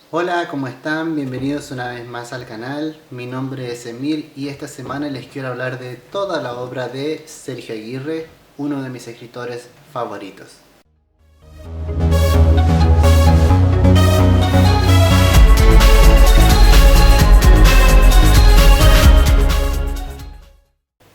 Hola, ¿cómo están? Bienvenidos una vez más al canal. Mi nombre es Emir y esta semana les quiero hablar de toda la obra de Sergio Aguirre, uno de mis escritores favoritos.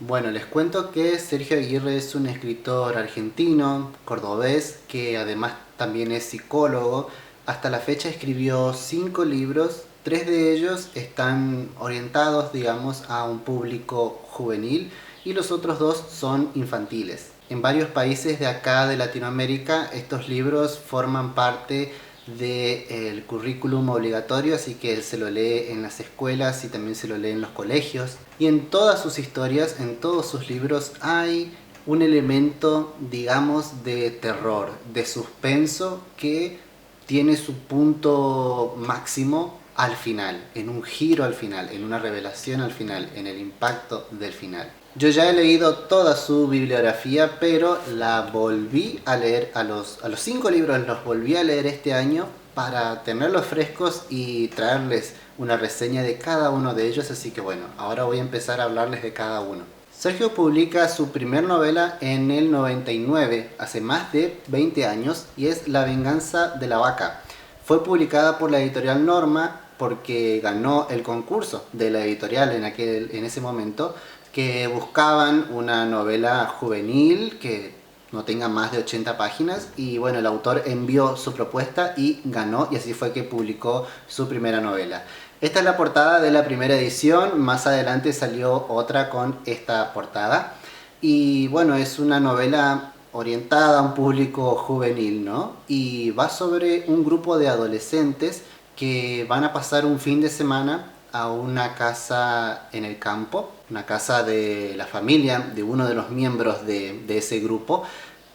Bueno, les cuento que Sergio Aguirre es un escritor argentino, cordobés, que además también es psicólogo. Hasta la fecha escribió 5 libros, 3 de ellos están orientados, digamos, a un público juvenil y los otros 2 son infantiles. En varios países de acá de Latinoamérica estos libros forman parte del currículum obligatorio, así que se lo lee en las escuelas y también se lo lee en los colegios. Y en todas sus historias, en todos sus libros, hay un elemento, digamos, de terror, de suspenso, que tiene su punto máximo al final, en un giro al final, en una revelación al final, en el impacto del final. Yo ya he leído toda su bibliografía, pero la volví a leer, a los 5 libros los volví a leer este año para tenerlos frescos y traerles una reseña de cada uno de ellos, así que bueno, ahora voy a empezar a hablarles de cada uno. Sergio publica su primer novela en el 99, hace más de 20 años, y es La venganza de la vaca. Fue publicada por la editorial Norma porque ganó el concurso de la editorial en ese momento, que buscaban una novela juvenil que no tenga más de 80 páginas, y bueno, el autor envió su propuesta y ganó, y así fue que publicó su primera novela. Esta es la portada de la primera edición, más adelante salió otra con esta portada, y bueno, es una novela orientada a un público juvenil, ¿no? Y va sobre un grupo de adolescentes que van a pasar un fin de semana a una casa en el campo, una casa de la familia de uno de los miembros de ese grupo.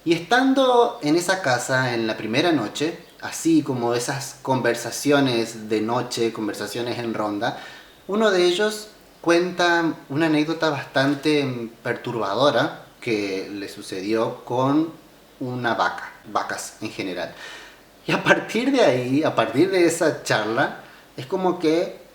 Y estando en esa casa en la primera noche, así como esas conversaciones de noche, conversaciones en ronda, uno de ellos cuenta una anécdota bastante perturbadora que le sucedió con una vaca, vacas en general. Y a partir de ahí, a partir de esa charla, es como que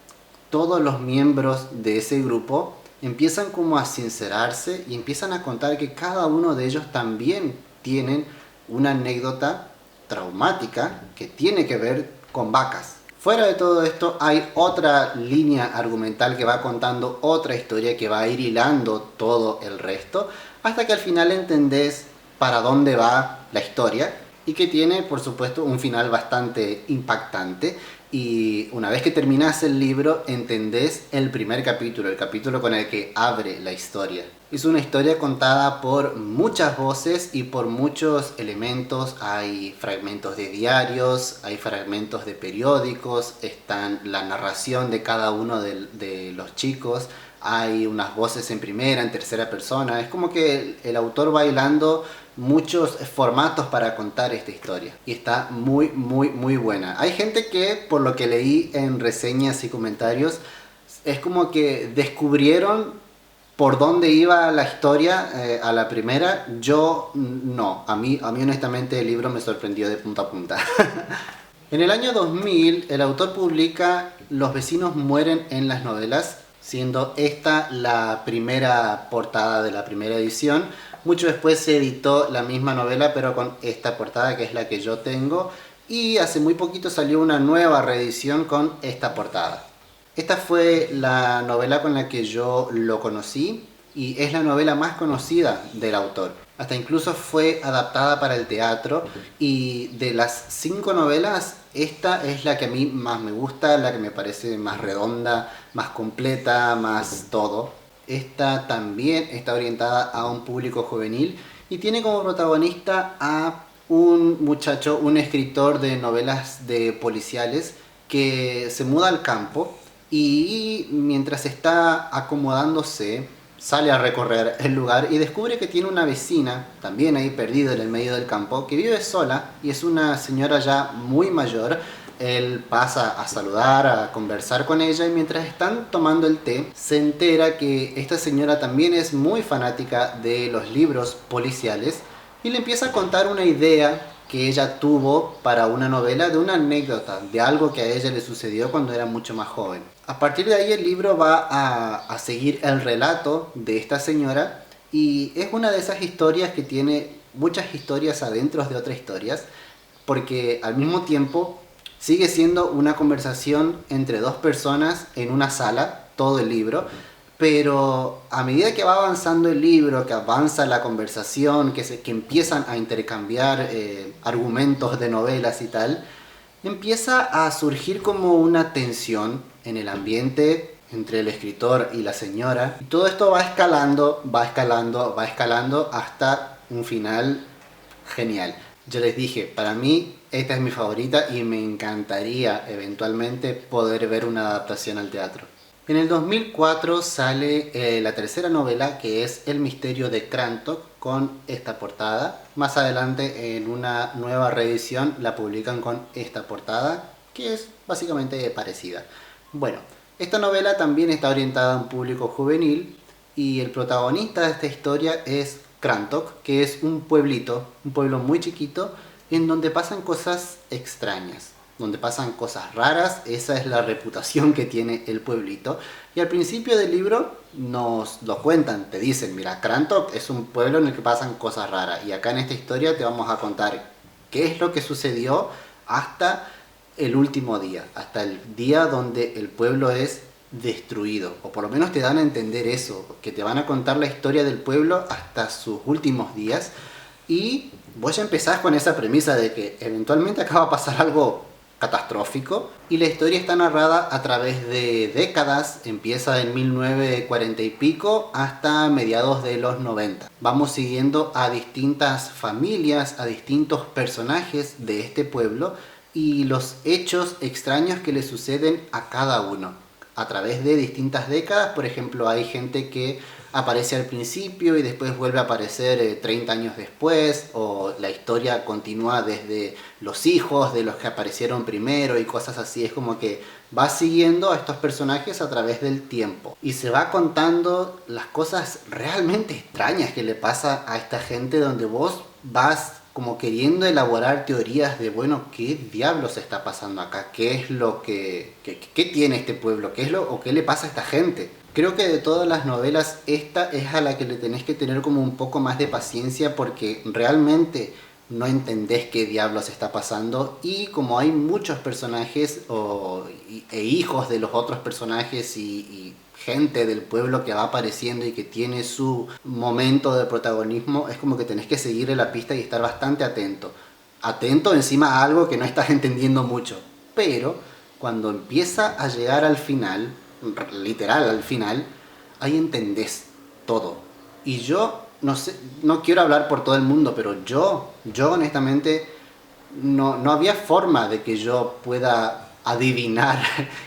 todos los miembros de ese grupo empiezan como a sincerarse y empiezan a contar que cada uno de ellos también tienen una anécdota traumática que tiene que ver con vacas. Fuera de todo esto hay otra línea argumental que va contando otra historia que va a ir hilando todo el resto, hasta que al final entendés para dónde va la historia, y que tiene, por supuesto, un final bastante impactante. Y una vez que terminás el libro, entendés el primer capítulo, el capítulo con el que abre la historia. Es una historia contada por muchas voces y por muchos elementos. Hay fragmentos de diarios, hay fragmentos de periódicos, están la narración de cada uno de los chicos, hay unas voces en primera, en tercera persona. Es como que el autor va hilando muchos formatos para contar esta historia, y está muy muy buena. Hay gente que, por lo que leí en reseñas y comentarios, es como que descubrieron por dónde iba la historia a la primera. Yo no, a mí honestamente el libro me sorprendió de punta a punta. En el año 2000 el autor publica Los vecinos mueren en las novelas, siendo esta la primera portada de la primera edición. Mucho después se editó la misma novela, pero con esta portada, que es la que yo tengo, y hace muy poquito salió una nueva reedición con esta portada. Esta fue la novela con la que yo lo conocí y es la novela más conocida del autor. Hasta incluso fue adaptada para el teatro, y de las 5 novelas, esta es la que a mí más me gusta, la que me parece más redonda, más completa, más todo. Esta también está orientada a un público juvenil y tiene como protagonista a un muchacho, un escritor de novelas de policiales, que se muda al campo y mientras está acomodándose sale a recorrer el lugar y descubre que tiene una vecina, también ahí perdida en el medio del campo, que vive sola y es una señora ya muy mayor. Él pasa a saludar, a conversar con ella, y mientras están tomando el té se entera que esta señora también es muy fanática de los libros policiales y le empieza a contar una idea que ella tuvo para una novela de una anécdota, de algo que a ella le sucedió cuando era mucho más joven. A partir de ahí el libro va a seguir el relato de esta señora y es una de esas historias que tiene muchas historias adentro de otras historias, porque al mismo tiempo sigue siendo una conversación entre dos personas en una sala, todo el libro, pero a medida que va avanzando el libro, que avanza la conversación, que empiezan a intercambiar argumentos de novelas y tal, empieza a surgir como una tensión en el ambiente entre el escritor y la señora. Y todo esto va escalando, va escalando, va escalando hasta un final genial. Yo les dije, para mí esta es mi favorita y me encantaría eventualmente poder ver una adaptación al teatro. En el 2004 sale la tercera novela, que es El misterio de Crantock, con esta portada. Más adelante en una nueva reedición la publican con esta portada, que es básicamente parecida. Bueno, esta novela también está orientada a un público juvenil y el protagonista de esta historia es Crantock, que es un pueblito, un pueblo muy chiquito, en donde pasan cosas extrañas, donde pasan cosas raras. Esa es la reputación que tiene el pueblito. Y al principio del libro nos lo cuentan, te dicen, mira, Crantock es un pueblo en el que pasan cosas raras. Y acá en esta historia te vamos a contar qué es lo que sucedió hasta el último día, hasta el día donde el pueblo es destruido, o por lo menos te dan a entender eso, que te van a contar la historia del pueblo hasta sus últimos días. Y vos ya empezás con esa premisa de que eventualmente acaba a pasar algo catastrófico y la historia está narrada a través de décadas, empieza en 1940 y pico hasta mediados de los 90. Vamos siguiendo a distintas familias, a distintos personajes de este pueblo y los hechos extraños que le suceden a cada uno a través de distintas décadas. Por ejemplo, hay gente que aparece al principio y después vuelve a aparecer 30 años después, o la historia continúa desde los hijos de los que aparecieron primero y cosas así. Es como que va siguiendo a estos personajes a través del tiempo y se va contando las cosas realmente extrañas que le pasa a esta gente, donde vos vas como queriendo elaborar teorías de, bueno, ¿qué diablos está pasando acá? ¿Qué es lo que tiene este pueblo? ¿Qué es lo o qué le pasa a esta gente? Creo que de todas las novelas, esta es a la que le tenés que tener como un poco más de paciencia, porque realmente no entendés qué diablos está pasando, y como hay muchos personajes e hijos de los otros personajes y gente del pueblo que va apareciendo y que tiene su momento de protagonismo, es como que tenés que seguirle la pista y estar bastante atento. Atento encima a algo que no estás entendiendo mucho. Pero cuando empieza a llegar al final, literal al final, ahí entendés todo. Y yo no sé, no quiero hablar por todo el mundo, pero yo honestamente no había forma de que yo pueda adivinar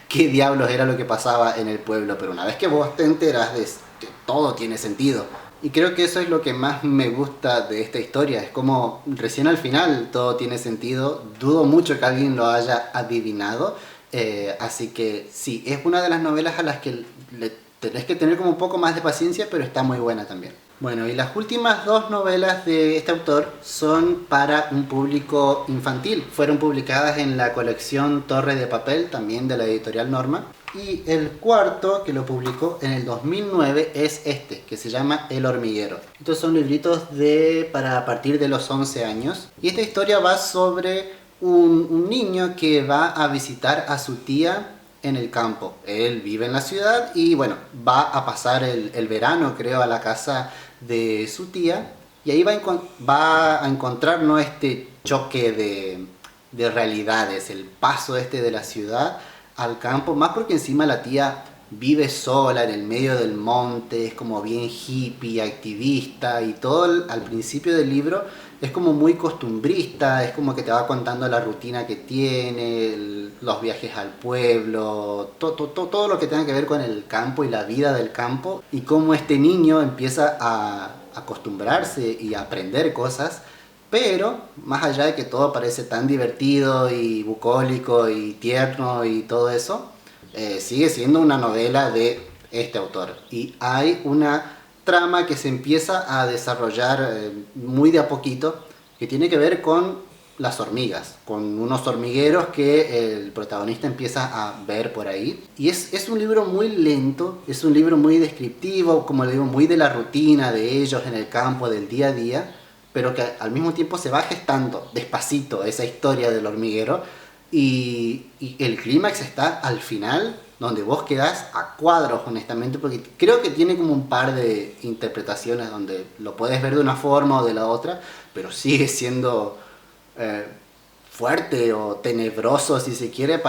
qué diablos era lo que pasaba en el pueblo, pero una vez que vos te enteras de que todo tiene sentido. Y creo que eso es lo que más me gusta de esta historia, es como recién al final todo tiene sentido. Dudo mucho que alguien lo haya adivinado, así que sí, es una de las novelas a las que le tenés que tener como un poco más de paciencia, pero está muy buena también. Bueno, y las últimas dos novelas de este autor son para un público infantil. Fueron publicadas en la colección Torre de Papel, también de la editorial Norma. Y el cuarto, que lo publicó en el 2009, es este, que se llama El hormiguero. Estos son libritos para a partir de los 11 años. Y esta historia va sobre un niño que va a visitar a su tía en el campo. Él vive en la ciudad y bueno, va a pasar el verano, creo, a la casa de su tía, y ahí va a encontrar, ¿no?, este choque de realidades, el paso de la ciudad al campo, más porque encima la tía vive sola en el medio del monte, es como bien hippie, activista, y todo al principio del libro es como muy costumbrista, es como que te va contando la rutina que tiene, los viajes al pueblo, todo lo que tenga que ver con el campo y la vida del campo, y cómo este niño empieza a acostumbrarse y a aprender cosas. Pero, más allá de que todo parece tan divertido y bucólico y tierno y todo eso, sigue siendo una novela de este autor. Y hay una trama que se empieza a desarrollar muy de a poquito, que tiene que ver con las hormigas, con unos hormigueros que el protagonista empieza a ver por ahí. Y es un libro muy lento, es un libro muy descriptivo, como le digo, muy de la rutina de ellos en el campo, del día a día, pero que al mismo tiempo se va gestando despacito esa historia del hormiguero. Y el clímax está al final, donde vos quedás a cuadros, honestamente, porque creo que tiene como un par de interpretaciones donde lo puedes ver de una forma o de la otra, pero sigue siendo eh, fuerte o tenebroso, si se quiere,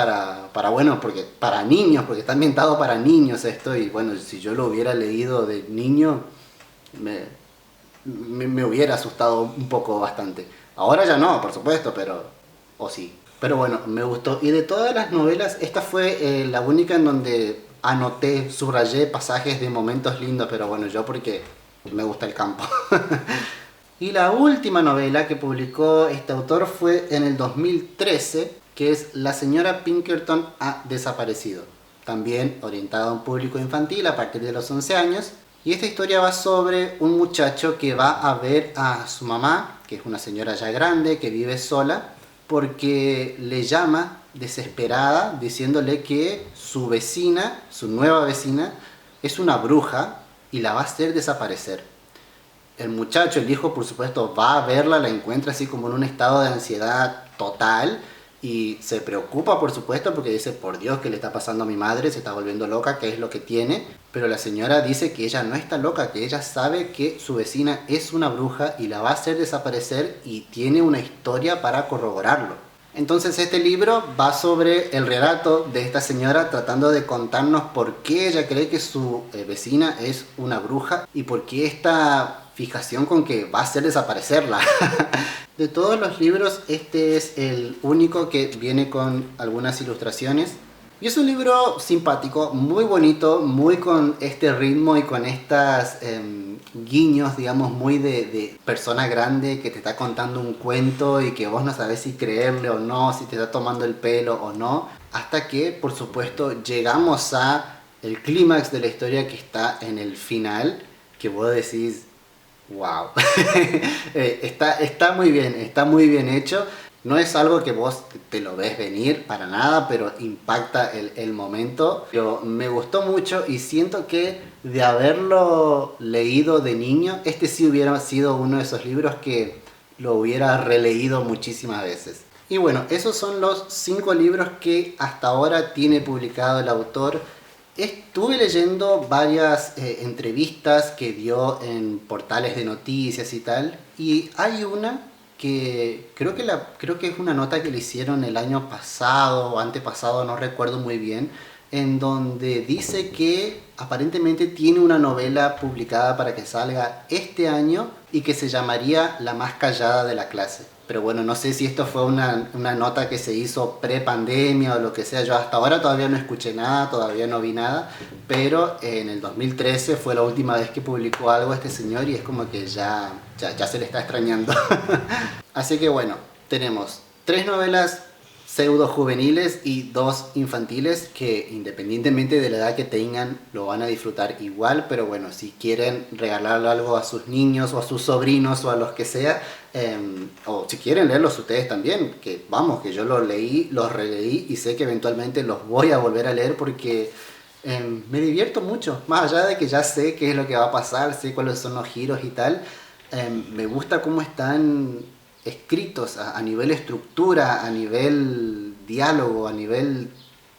bueno, porque para niños, porque está ambientado para niños esto, y bueno, si yo lo hubiera leído de niño, me hubiera asustado un poco bastante. Ahora ya no, por supuesto, pero... o sí. Pero bueno, me gustó. Y de todas las novelas, esta fue la única en donde anoté, subrayé pasajes de momentos lindos, pero bueno, yo porque me gusta el campo. Y la última novela que publicó este autor fue en el 2013, que es La señora Pinkerton ha desaparecido. También orientada a un público infantil a partir de los 11 años. Y esta historia va sobre un muchacho que va a ver a su mamá, que es una señora ya grande, que vive sola, porque le llama desesperada diciéndole que su vecina, su nueva vecina, es una bruja y la va a hacer desaparecer. El muchacho, el hijo, por supuesto, va a verla, la encuentra así como en un estado de ansiedad total y se preocupa, por supuesto, porque dice, por Dios, ¿qué le está pasando a mi madre? Se está volviendo loca, ¿qué es lo que tiene? Pero la señora dice que ella no está loca, que ella sabe que su vecina es una bruja y la va a hacer desaparecer y tiene una historia para corroborarlo. Entonces este libro va sobre el relato de esta señora tratando de contarnos por qué ella cree que su vecina es una bruja y por qué esta fijación con que va a hacer desaparecerla. De todos los libros, este es el único que viene con algunas ilustraciones. Y es un libro simpático, muy bonito, muy con este ritmo y con estas guiños, digamos, muy de persona grande que te está contando un cuento y que vos no sabés si creerle o no, si te está tomando el pelo o no. Hasta que, por supuesto, llegamos a el clímax de la historia que está en el final, que vos decís, wow, está muy bien hecho. No es algo que vos te lo ves venir para nada, pero impacta el momento. Pero me gustó mucho y siento que de haberlo leído de niño, este sí hubiera sido uno de esos libros que lo hubiera releído muchísimas veces. Y bueno, esos son los 5 libros que hasta ahora tiene publicado el autor. Estuve leyendo varias entrevistas que dio en portales de noticias y tal, y hay una que creo que es una nota que le hicieron el año pasado o antepasado, no recuerdo muy bien, en donde dice que aparentemente tiene una novela publicada para que salga este año y que se llamaría La más callada de la clase. Pero bueno, no sé si esto fue una nota que se hizo pre-pandemia o lo que sea. Yo hasta ahora todavía no escuché nada, todavía no vi nada. Pero en el 2013 fue la última vez que publicó algo este señor y es como que ya se le está extrañando. Así que bueno, tenemos 3 novelas pseudo juveniles y 2 infantiles que independientemente de la edad que tengan lo van a disfrutar igual, pero bueno, si quieren regalarle algo a sus niños o a sus sobrinos o a los que sea, o si quieren leerlos ustedes también, que vamos, que yo los leí, los releí y sé que eventualmente los voy a volver a leer porque me divierto mucho, más allá de que ya sé qué es lo que va a pasar, sé cuáles son los giros y tal. Me gusta cómo están escritos a nivel estructura, a nivel diálogo, a nivel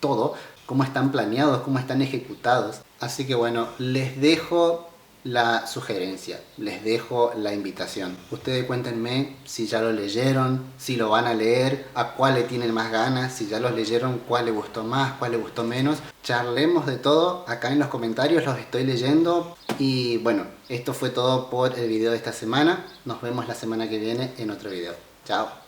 todo, cómo están planeados, cómo están ejecutados. Así que bueno, les dejo la sugerencia, les dejo la invitación. Ustedes cuéntenme si ya lo leyeron, si lo van a leer, a cuál le tienen más ganas, si ya los leyeron, cuál le gustó más, cuál le gustó menos. Charlemos de todo acá en los comentarios, los estoy leyendo. Y bueno, esto fue todo por el video de esta semana. Nos vemos la semana que viene en otro video. Chao.